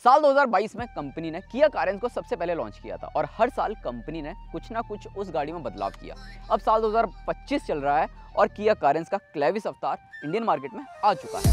साल 2022 में कंपनी ने किया कारेंस को सबसे पहले लॉन्च किया था और हर साल कंपनी ने कुछ ना कुछ उस गाड़ी में बदलाव किया। अब साल 2025 चल रहा है और किया कारेंस का क्लेविस अवतार इंडियन मार्केट में आ चुका है।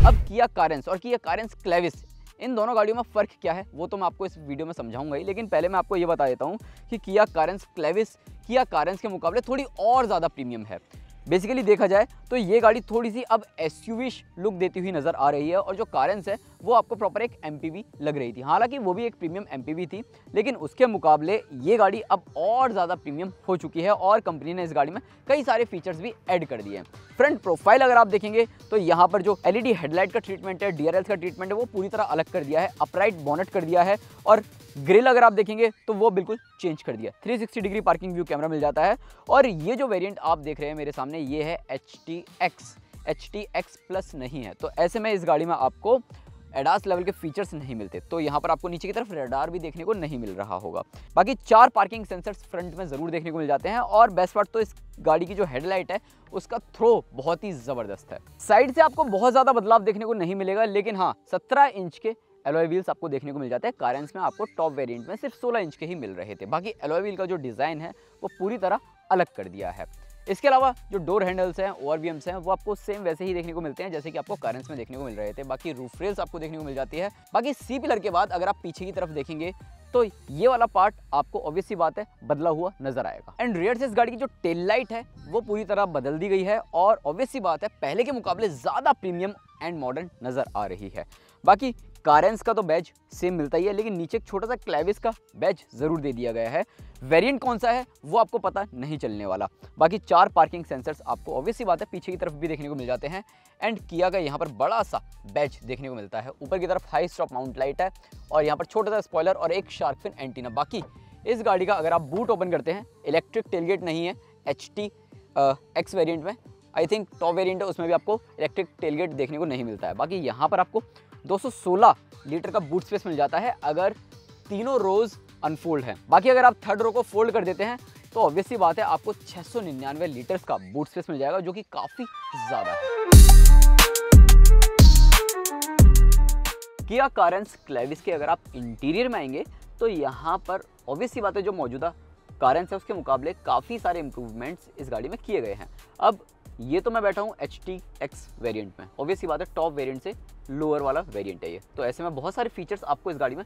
अब किया कारेंस और किया कारेंस क्लेविस, इन दोनों गाड़ियों में फ़र्क क्या है वो तो मैं आपको इस वीडियो में समझाऊंगा ही, लेकिन पहले मैं आपको ये बता देता हूँ कि किया कारेंस क्लेविस किया कारेंस के मुकाबले थोड़ी और ज़्यादा प्रीमियम है। बेसिकली देखा जाए तो ये गाड़ी थोड़ी सी अब एसयूवी लुक देती हुई नज़र आ रही है और जो कारेंस है वो आपको प्रॉपर एक एमपीवी लग रही थी। हालांकि वो भी एक प्रीमियम एमपीवी थी, लेकिन उसके मुकाबले ये गाड़ी अब और ज़्यादा प्रीमियम हो चुकी है और कंपनी ने इस गाड़ी में कई सारे फीचर्स भी ऐड कर दिए हैं। फ्रंट प्रोफाइल अगर आप देखेंगे तो यहाँ पर जो एलईडी हेडलाइट का ट्रीटमेंट है, डीआरएल का ट्रीटमेंट है, वो पूरी तरह अलग कर दिया है। अपराइट बोनेट कर दिया है और ग्रिल अगर आप देखेंगे तो वो बिल्कुल चेंज कर दिया। 360 डिग्री पार्किंग व्यू कैमरा मिल जाता है और ये जो वेरिएंट आप देख रहे हैं मेरे सामने, ये है HTX प्लस नहीं है। तो ऐसे में इस गाड़ी में आपको एडास लेवल के फीचर्स नहीं मिलते, तो यहाँ पर आपको नीचे की तरफ रडार भी देखने को नहीं मिल रहा होगा। बाकी 4 पार्किंग सेंसर्स फ्रंट में ज़रूर देखने को मिल जाते हैं और बेस्ट पार्ट तो इस गाड़ी की जो हेडलाइट है उसका थ्रो बहुत ही ज़बरदस्त है। साइड से आपको बहुत ज़्यादा बदलाव देखने को नहीं मिलेगा, लेकिन हाँ 17 इंच के एलॉय व्हील्स आपको देखने को मिल जाते हैं। कारेंस में आपको टॉप वेरिएंट में सिर्फ 16 इंच के ही मिल रहे थे। बाकी एलॉय व्हील का जो डिज़ाइन है वो पूरी तरह अलग कर दिया है। इसके अलावा जो डोर हैंडल्स हैं, ओआरवीएम्स हैं, वो आपको सेम वैसे ही देखने को मिलते हैं जैसे कि आपको कारेंस में देखने को मिल रहे थे। बाकी रूफ रेल्स आपको देखने को मिल जाती है। बाकी सी पिलर के बाद अगर आप पीछे की तरफ देखेंगे तो ये वाला पार्ट आपको ऑब्वियस सी बात है बदला हुआ नजर आएगा। एंड रियर से इस गाड़ी की जो टेल लाइट है वो पूरी तरह बदल दी गई है और ऑब्वियस सी बात है पहले के मुकाबले ज़्यादा प्रीमियम एंड मॉडर्न नज़र आ रही है। बाकी कारेंस का तो बैज सेम मिलता ही है, लेकिन नीचे एक छोटा सा क्लेविस का बैज ज़रूर दे दिया गया है। वेरिएंट कौन सा है वो आपको पता नहीं चलने वाला। बाकी 4 पार्किंग सेंसर्स आपको ऑब्वियस सी बात है पीछे की तरफ भी देखने को मिल जाते हैं एंड किया का यहाँ पर बड़ा सा बैज देखने को मिलता है। ऊपर की तरफ हाई स्टॉप माउंट लाइट है और यहाँ पर छोटा सा स्पॉइलर और एक शार्क फिन एंटीना। बाकी इस गाड़ी का अगर आप बूट ओपन करते हैं, इलेक्ट्रिक टेलगेट नहीं है। HTX वेरिएंट में आई थिंक टॉप वेरिएंट है, उसमें भी आपको इलेक्ट्रिक टेलगेट देखने को नहीं मिलता है। बाकी यहाँ पर आपको 216 लीटर का बूट स्पेस मिल जाता है अगर तीनों रोज अनफोल्ड है। बाकी अगर आप थर्ड रो को फोल्ड कर देते हैं तो ऑब्वियस सी बात है आपको 699 लीटर्स का बूट स्पेस मिल जाएगा, जो कि काफ़ी ज़्यादा है। किया कारेंस क्लेविस के अगर आप इंटीरियर में आएंगे तो यहाँ पर ऑब्वियस सी बात है जो मौजूदा कारेंस है उसके मुकाबले काफ़ी सारे इंप्रूवमेंट्स इस गाड़ी में किए गए हैं। अब ये तो मैं बैठा हूँ HTX वेरिएंट में, ऑब्वियस सी बात है टॉप वेरिएंट से लोअर वाला वेरिएंट है ये, तो ऐसे में बहुत सारे फीचर्स आपको इस गाड़ी में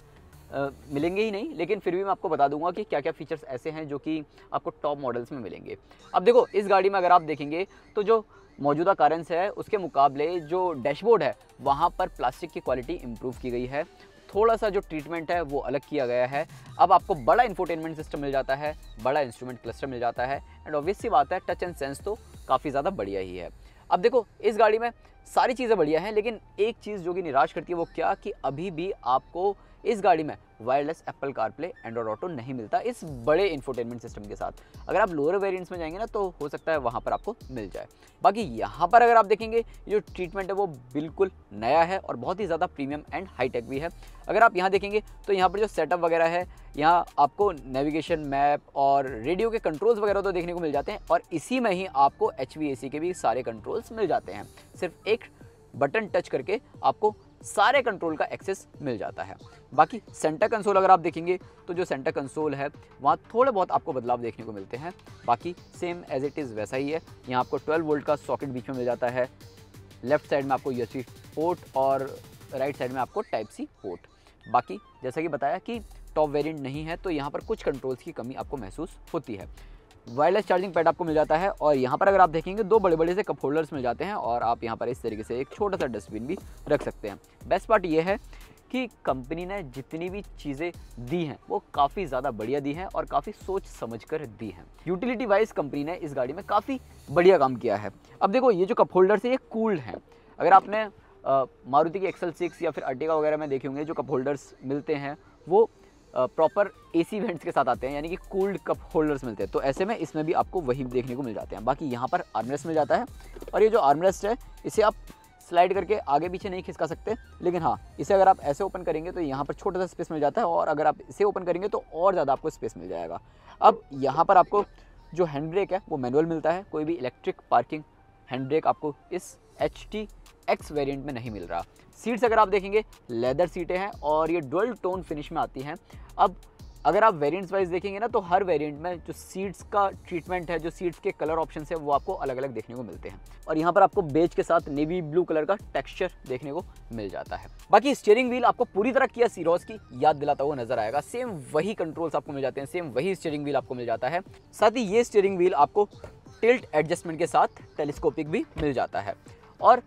मिलेंगे ही नहीं, लेकिन फिर भी मैं आपको बता दूंगा कि क्या क्या फीचर्स ऐसे हैं जो कि आपको टॉप मॉडल्स में मिलेंगे। अब देखो इस गाड़ी में अगर आप देखेंगे तो जो मौजूदा कारेंस है उसके मुकाबले जो डैशबोर्ड है वहाँ पर प्लास्टिक की क्वालिटी इंप्रूव की गई है। थोड़ा सा जो ट्रीटमेंट है वो अलग किया गया है। अब आपको बड़ा इंफोटेनमेंट सिस्टम मिल जाता है, बड़ा इंस्ट्रूमेंट क्लस्टर मिल जाता है एंड ऑब्वियस सी बात है टच एंड सेंस तो काफ़ी ज़्यादा बढ़िया ही है। अब देखो इस गाड़ी में सारी चीज़ें बढ़िया हैं, लेकिन एक चीज़ जो कि निराश करती है वो क्या कि अभी भी आपको इस गाड़ी में wireless Apple CarPlay Android auto नहीं मिलता इस बड़े इंफोटेनमेंट सिस्टम के साथ। अगर आप लोअर वेरिएंट्स में जाएंगे ना तो हो सकता है वहाँ पर आपको मिल जाए। बाकी यहाँ पर अगर आप देखेंगे जो ट्रीटमेंट है वो बिल्कुल नया है और बहुत ही ज़्यादा प्रीमियम एंड हाईटेक भी है। अगर आप यहाँ देखेंगे तो यहाँ पर जो सेटअप वगैरह है, यहाँ आपको नेविगेशन, मैप और रेडियो के कंट्रोल्स वगैरह तो देखने को मिल जाते हैं और इसी में ही आपको HVAC के भी सारे कंट्रोल्स मिल जाते हैं। सिर्फ एक बटन टच करके आपको सारे कंट्रोल का एक्सेस मिल जाता है। बाकी सेंटर कंसोल अगर आप देखेंगे तो जो सेंटर कंसोल है वहाँ थोड़े बहुत आपको बदलाव देखने को मिलते हैं। बाकी सेम एज इट इज़ वैसा ही है। यहाँ आपको 12 वोल्ट का सॉकेट बीच में मिल जाता है। लेफ्ट साइड में आपको USB पोर्ट और राइट साइड में आपको टाइप C पोर्ट। बाकी जैसा कि बताया कि टॉप वेरिएंट नहीं है तो यहाँ पर कुछ कंट्रोल्स की कमी आपको महसूस होती है। वायरलेस चार्जिंग पैड आपको मिल जाता है और यहाँ पर अगर आप देखेंगे 2 बड़े बड़े से कप होल्डर्स मिल जाते हैं और आप यहाँ पर इस तरीके से एक छोटा सा डस्टबिन भी रख सकते हैं। बेस्ट पार्ट ये है कि कंपनी ने जितनी भी चीज़ें दी हैं वो काफ़ी ज़्यादा बढ़िया दी हैं और काफ़ी सोच समझ कर दी हैं। यूटिलिटी वाइज कंपनी ने इस गाड़ी में काफ़ी बढ़िया काम किया है। अब देखो ये जो कप होल्डर्स है ये कूल्ड हैं। अगर आपने मारुति की XL6 या फिर अर्टिगा वगैरह में देखे होंगे जो कप होल्डर्स मिलते हैं वो प्रॉपर AC वेंट्स के साथ आते हैं, यानी कि कूल्ड कप होल्डर्स मिलते हैं। तो ऐसे में इसमें भी आपको वही देखने को मिल जाते हैं। बाकी यहाँ पर आर्मरेस्ट मिल जाता है और ये जो आर्मरेस्ट है इसे आप स्लाइड करके आगे पीछे नहीं खिसका सकते, लेकिन हाँ इसे अगर आप ऐसे ओपन करेंगे तो यहाँ पर छोटा सा स्पेस मिल जाता है और अगर आप इसे ओपन करेंगे तो और ज़्यादा आपको स्पेस मिल जाएगा। अब यहाँ पर आपको जो हैंड ब्रेक है वो मैनुअल मिलता है, कोई भी इलेक्ट्रिक पार्किंग हैंड ब्रेक आपको इस HT X वेरिएंट में नहीं मिल रहा। सीट्स अगर आप देखेंगे लेदर सीटें हैं और ये डुअल टोन फिनिश में आती हैं। अब अगर आप वेरिएंट्स वाइज देखेंगे ना, तो हर वेरिएंट में जो सीट्स का ट्रीटमेंट है, जो सीट्स के कलर ऑप्शन है, वो आपको अलग अलग देखने को मिलते हैं। और यहाँ पर आपको बेज के साथ नेवी ब्लू कलर का टेक्सचर देखने को मिल जाता है। बाकी स्टीयरिंग व्हील आपको पूरी तरह किया सीरोज की याद दिलाता हुआ नजर आएगा। सेम वही कंट्रोल्स आपको मिल जाते हैं, सेम वही स्टीयरिंग व्हील आपको मिल जाता है। साथ ही ये स्टीयरिंग व्हील आपको टिल्ट एडजस्टमेंट के साथ टेलीस्कोपिक भी मिल जाता है। और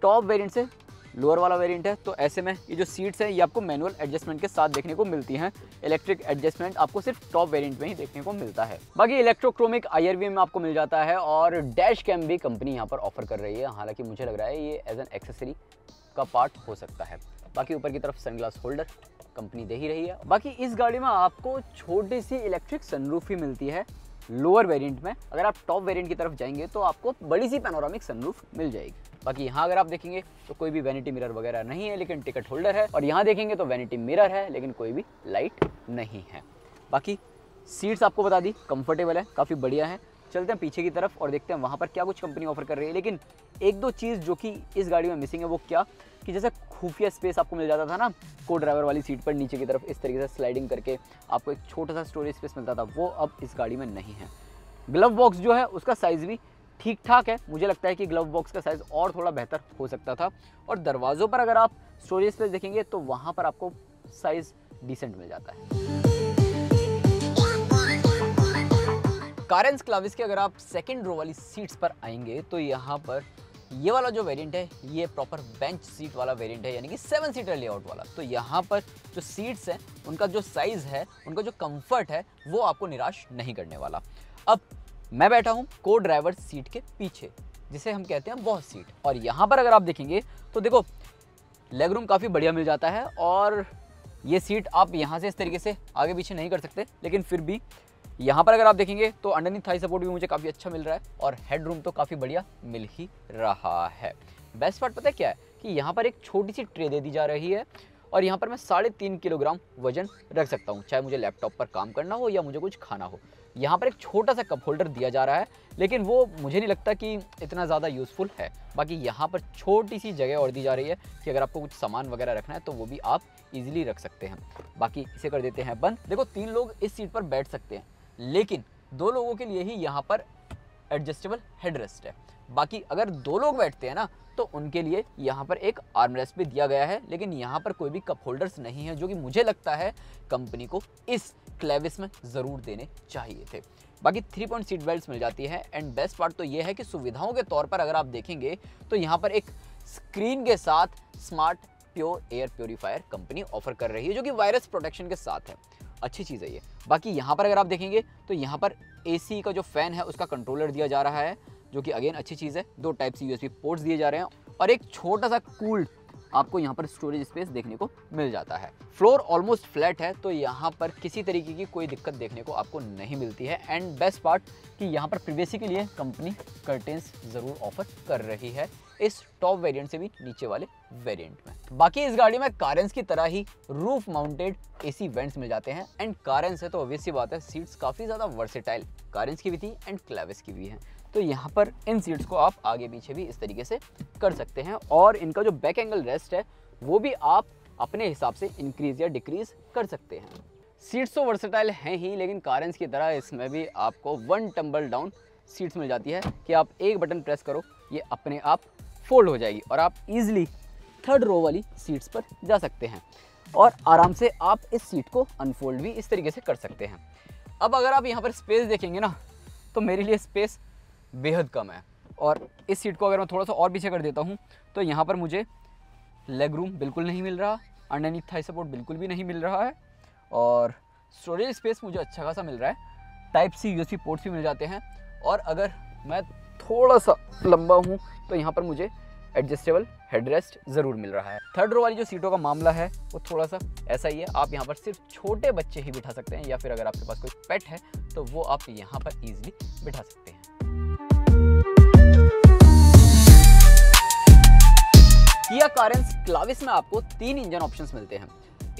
टॉप वेरिएंट से लोअर वाला वेरिएंट है, तो ऐसे में ये जो सीट्स हैं ये आपको मैनुअल एडजस्टमेंट के साथ देखने को मिलती हैं। इलेक्ट्रिक एडजस्टमेंट आपको सिर्फ टॉप वेरिएंट में ही देखने को मिलता है। बाकी इलेक्ट्रोक्रोमिक IRV में आपको मिल जाता है और डैश कैम भी कंपनी यहाँ पर ऑफर कर रही है। हालांकि मुझे लग रहा है ये एज एन एक्सेसरी का पार्ट हो सकता है। बाकी ऊपर की तरफ सनग्लास होल्डर कंपनी दे ही रही है। बाकी इस गाड़ी में आपको छोटी सी इलेक्ट्रिक सनरूफ ही मिलती है लोअर वेरिएंट में। अगर आप टॉप वेरिएंट की तरफ जाएंगे तो आपको बड़ी सी पैनोरामिक सनरूफ मिल जाएगी। बाकी यहाँ अगर आप देखेंगे तो कोई भी वैनिटी मिरर वगैरह नहीं है, लेकिन टिकट होल्डर है। और यहाँ देखेंगे तो वैनिटी मिरर है, लेकिन कोई भी लाइट नहीं है। बाकी सीट्स आपको बता दी कंफर्टेबल है, काफ़ी बढ़िया है। चलते हैं पीछे की तरफ और देखते हैं वहाँ पर क्या कुछ कंपनी ऑफर कर रही है। लेकिन एक दो चीज़ जो कि इस गाड़ी में मिसिंग है वो क्या, कि जैसे खुफिया स्पेस आपको मिल जाता था ना को ड्राइवर वाली सीट पर, नीचे की तरफ इस तरीके से स्लाइडिंग करके आपको एक छोटा सा स्टोरेज स्पेस मिलता था, वो अब इस गाड़ी में नहीं है। ग्लव बॉक्स जो है उसका साइज़ भी ठीक ठाक है। मुझे लगता है कि ग्लव बॉक्स का साइज़ और थोड़ा बेहतर हो सकता था। और दरवाज़ों पर अगर आप स्टोरेज स्पेस देखेंगे तो वहाँ पर आपको साइज़ डिसेंट मिल जाता है। कारेंस क्लाविस के अगर आप सेकंड रो वाली सीट्स पर आएंगे तो यहाँ पर ये वाला जो वेरिएंट है ये प्रॉपर बेंच सीट वाला वेरिएंट है, यानी कि 7 सीटर लेआउट वाला। तो यहाँ पर जो सीट्स हैं उनका जो साइज़ है, उनका जो कंफर्ट है, वो आपको निराश नहीं करने वाला। अब मैं बैठा हूँ को ड्राइवर सीट के पीछे, जिसे हम कहते हैं बॉस सीट। और यहाँ पर अगर आप देखेंगे तो देखो लेग रूम काफ़ी बढ़िया मिल जाता है। और ये सीट आप यहाँ से इस तरीके से आगे पीछे नहीं कर सकते, लेकिन फिर भी यहाँ पर अगर आप देखेंगे तो अंडरनीथ थाई सपोर्ट भी मुझे काफ़ी अच्छा मिल रहा है और हेड रूम तो काफ़ी बढ़िया मिल ही रहा है। बेस्ट पार्ट पता है क्या है, कि यहाँ पर एक छोटी सी ट्रे दे दी जा रही है और यहाँ पर मैं 3.5 किलोग्राम वजन रख सकता हूँ, चाहे मुझे लैपटॉप पर काम करना हो या मुझे कुछ खाना हो। यहाँ पर एक छोटा सा कप होल्डर दिया जा रहा है, लेकिन वो मुझे नहीं लगता कि इतना ज़्यादा यूज़फुल है। बाकी यहाँ पर छोटी सी जगह और दी जा रही है कि अगर आपको कुछ सामान वगैरह रखना है तो वो भी आप इजीली रख सकते हैं। बाकी इसे कर देते हैं बंद। देखो 3 लोग इस सीट पर बैठ सकते हैं, लेकिन 2 लोगों के लिए ही यहाँ पर एडजस्टेबल हेडरेस्ट है। बाकी अगर 2 लोग बैठते हैं ना तो उनके लिए यहाँ पर एक आर्मरेस्ट भी दिया गया है, लेकिन यहाँ पर कोई भी कप होल्डर्स नहीं है, जो कि मुझे लगता है कंपनी को इस क्लेविस में ज़रूर देने चाहिए थे। बाकी 3 पॉइंट सीट बेल्ट्स मिल जाती है। एंड बेस्ट पार्ट तो ये है कि सुविधाओं के तौर पर अगर आप देखेंगे तो यहाँ पर एक स्क्रीन के साथ smart pure air purifier company offer कर रही है, जो कि वायरस प्रोटेक्शन के साथ है। अच्छी चीज़ है ये। बाकी यहाँ पर अगर आप देखेंगे तो यहाँ पर AC का जो फ़ैन है उसका कंट्रोलर दिया जा रहा है, जो कि अगेन अच्छी चीज़ है। 2 टाइप सी USB पोर्ट्स दिए जा रहे हैं और एक छोटा सा कूल्ड आपको यहाँ पर स्टोरेज स्पेस देखने को मिल जाता है। फ्लोर ऑलमोस्ट फ्लैट है, तो यहाँ पर किसी तरीके की कोई दिक्कत देखने को आपको नहीं मिलती है। एंड बेस्ट पार्ट कि यहाँ पर प्रिवेसी के लिए कंपनी कर्टेंस ज़रूर ऑफर कर रही है, इस टॉप वेरिएंट से भी नीचे वाले वेरिएंट में। बाकी इस गाड़ी में कारेंस की तरह ही रूफ माउंटेड AC वेंट्स मिल जाते हैं। एंड कारेंस है तो ऑब्वियस सी बात है सीट्स काफ़ी ज़्यादा वर्सेटाइल कारेंस की भी थी एंड क्लेविस की भी है। तो यहाँ पर इन सीट्स को आप आगे पीछे भी इस तरीके से कर सकते हैं और इनका जो बैक एंगल रेस्ट है वो भी आप अपने हिसाब से इंक्रीज या डिक्रीज कर सकते हैं। सीट्स तो वर्सेटाइल हैं ही, लेकिन कारेंस की तरह इसमें भी आपको 1 टम्बल डाउन सीट्स मिल जाती है कि आप एक बटन प्रेस करो ये अपने आप फोल्ड हो जाएगी और आप इजीली 3rd रो वाली सीट्स पर जा सकते हैं और आराम से आप इस सीट को अनफोल्ड भी इस तरीके से कर सकते हैं। अब अगर आप यहाँ पर स्पेस देखेंगे ना तो मेरे लिए स्पेस बेहद कम है और इस सीट को अगर मैं थोड़ा सा और पीछे कर देता हूँ तो यहाँ पर मुझे लेग रूम बिल्कुल नहीं मिल रहा, अंडरनीथ थाई सपोर्ट बिल्कुल भी नहीं मिल रहा है और स्टोरेज स्पेस मुझे अच्छा खासा मिल रहा है। टाइप सी USB पोर्ट्स भी मिल जाते हैं और अगर मैं थोड़ा सा लंबा हूँ तो यहाँ पर मुझे एडजस्टेबल हेडरेस्ट ज़रूर मिल रहा है। 3rd रो वाली जो सीटों का मामला है वो थोड़ा सा ऐसा ही है, आप यहाँ पर सिर्फ छोटे बच्चे ही बिठा सकते हैं या फिर अगर आपके पास कोई पेट है तो वो आप यहाँ पर ईजिली बिठा सकते हैं। किया कारेंस क्लाविस में आपको 3 इंजन ऑप्शंस मिलते हैं।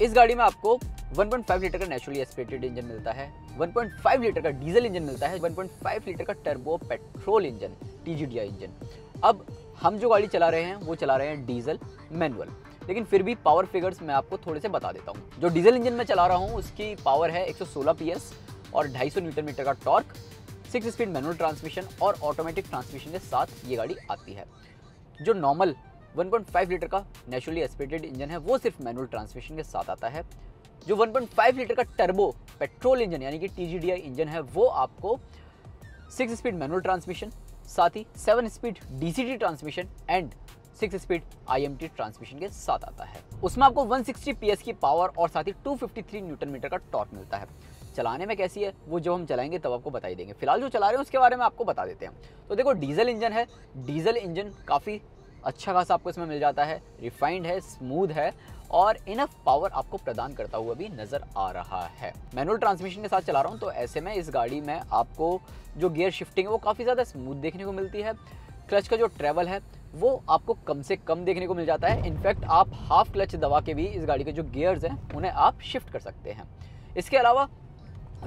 इस गाड़ी में आपको 1.5 लीटर का नेचुरली एस्पिरेटेड इंजन मिलता है, 1.5 लीटर का डीजल इंजन मिलता है, 1.5 लीटर का turbo petrol engine TGDI engine. अब हम जो गाड़ी चला रहे हैं वो चला रहे हैं डीजल मैनुअल, लेकिन फिर भी पावर फिगर्स मैं आपको थोड़े से बता देता हूँ। जो डीजल इंजन में चला रहा हूँ उसकी पावर है 116 PS और 250 न्यूटन मीटर का टॉर्क, 6 स्पीड मैनुअल ट्रांसमिशन और ऑटोमेटिक ट्रांसमिशन के साथ ये गाड़ी आती है। जो नॉर्मल 1.5 लीटर का नेचुरली एस्पिरेटेड इंजन है वो सिर्फ मैनुअल ट्रांसमिशन के साथ आता है। जो 1.5 लीटर का टर्बो पेट्रोल इंजन यानी कि TGDI इंजन है वो आपको 6 स्पीड मैनुअल ट्रांसमिशन, साथ ही 7 speed DCT transmission and 6 speed IMT transmission के साथ आता है। उसमें आपको 160 PS की पावर और साथ ही 253 न्यूटन मीटर का टॉर्क मिलता है। चलाने में कैसी है वो जब हम चलाएंगे तब आपको बता ही देंगे, फिलहाल जो चला रहे हैं उसके बारे में आपको बता देते हैं। तो देखो डीजल इंजन है, डीजल इंजन काफ़ी अच्छा खासा आपको इसमें मिल जाता है, रिफाइंड है, स्मूथ है और इनफ पावर आपको प्रदान करता हुआ भी नज़र आ रहा है। मैनुअल ट्रांसमिशन के साथ चला रहा हूँ तो ऐसे में इस गाड़ी में आपको जो गियर शिफ्टिंग है वो काफ़ी ज़्यादा स्मूथ देखने को मिलती है। क्लच का जो ट्रैवल है वो आपको कम से कम देखने को मिल जाता है। इनफैक्ट आप हाफ क्लच दबा के भी इस गाड़ी के जो गियर्स हैं उन्हें आप शिफ्ट कर सकते हैं। इसके अलावा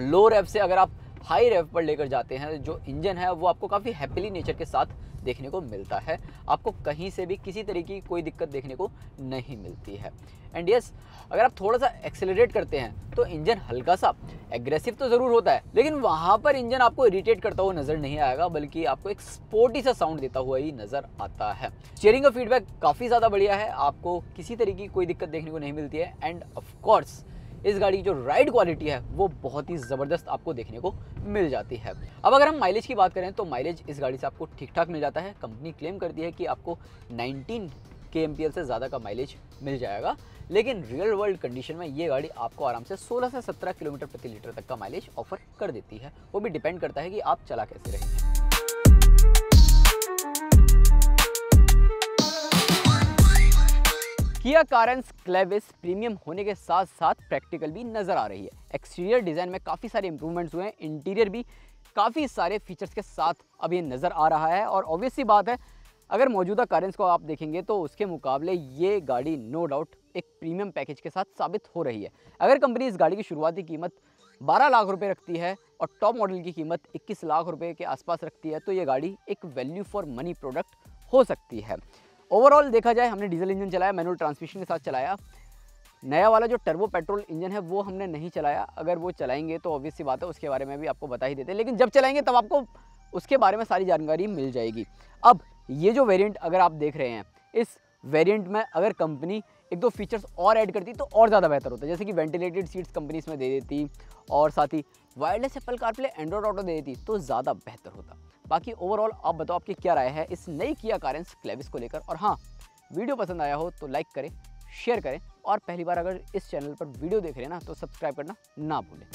लो रेव से अगर आप हाई रेव पर लेकर जाते हैं, जो इंजन है वो आपको काफ़ी हैप्पीली नेचर के साथ देखने को मिलता है। आपको कहीं से भी किसी तरीके की कोई दिक्कत देखने को नहीं मिलती है। एंड यस, अगर आप थोड़ा सा एक्सेलरेट करते हैं तो इंजन हल्का सा एग्रेसिव तो ज़रूर होता है, लेकिन वहाँ पर इंजन आपको इरिटेट करता हुआ नज़र नहीं आएगा, बल्कि आपको एक स्पोर्टी सा साउंड देता हुआ ही नज़र आता है। स्टीयरिंग का फीडबैक काफ़ी ज़्यादा बढ़िया है, आपको किसी तरीके की कोई दिक्कत देखने को नहीं मिलती है। एंड ऑफकोर्स इस गाड़ी की जो राइड क्वालिटी है वो बहुत ही ज़बरदस्त आपको देखने को मिल जाती है। अब अगर हम माइलेज की बात करें तो माइलेज इस गाड़ी से आपको ठीक ठाक मिल जाता है। कंपनी क्लेम करती है कि आपको 19 kmpl से ज़्यादा का माइलेज मिल जाएगा, लेकिन रियल वर्ल्ड कंडीशन में ये गाड़ी आपको आराम से 16 से 17 किलोमीटर प्रति लीटर तक का माइलेज ऑफर कर देती है। वो भी डिपेंड करता है कि आप चला कैसे रहे हैं। किया कारेंस क्लेविस प्रीमियम होने के साथ साथ प्रैक्टिकल भी नज़र आ रही है। एक्सटीरियर डिज़ाइन में काफ़ी सारे इंप्रूवमेंट्स हुए हैं, इंटीरियर भी काफ़ी सारे फीचर्स के साथ अब ये नज़र आ रहा है। और ऑब्वियस सी बात है, अगर मौजूदा कारेंस को आप देखेंगे तो उसके मुकाबले ये गाड़ी नो डाउट एक प्रीमियम पैकेज के साथ साबित हो रही है। अगर कंपनी इस गाड़ी की शुरुआती कीमत 12 लाख रुपये रखती है और टॉप मॉडल की कीमत 21 लाख रुपये के आसपास रखती है, तो ये गाड़ी एक वैल्यू फॉर मनी प्रोडक्ट हो सकती है। ओवरऑल देखा जाए, हमने डीजल इंजन चलाया, मैनुअल ट्रांसमिशन के साथ चलाया। नया वाला जो टर्बो पेट्रोल इंजन है वो हमने नहीं चलाया। अगर वो चलाएंगे तो ऑब्वियस सी बात है उसके बारे में भी आपको बता ही देते हैं, लेकिन जब चलाएंगे तब आपको उसके बारे में सारी जानकारी मिल जाएगी। अब ये जो वेरिएंट अगर आप देख रहे हैं, इस वेरिएंट में अगर कंपनी एक दो फीचर्स और ऐड करती तो और ज़्यादा बेहतर होता है। जैसे कि वेंटिलेटेड सीट्स कंपनी इसमें दे देती और साथ ही wireless Apple CarPlay, Android Auto दे देती तो ज़्यादा बेहतर होता। बाकी ओवरऑल आप बताओ आपकी क्या राय है इस नई किया कारेंस क्लेविस को लेकर। और हाँ, वीडियो पसंद आया हो तो लाइक करें, शेयर करें और पहली बार अगर इस चैनल पर वीडियो देख रहे हैं ना तो सब्सक्राइब करना ना भूलें।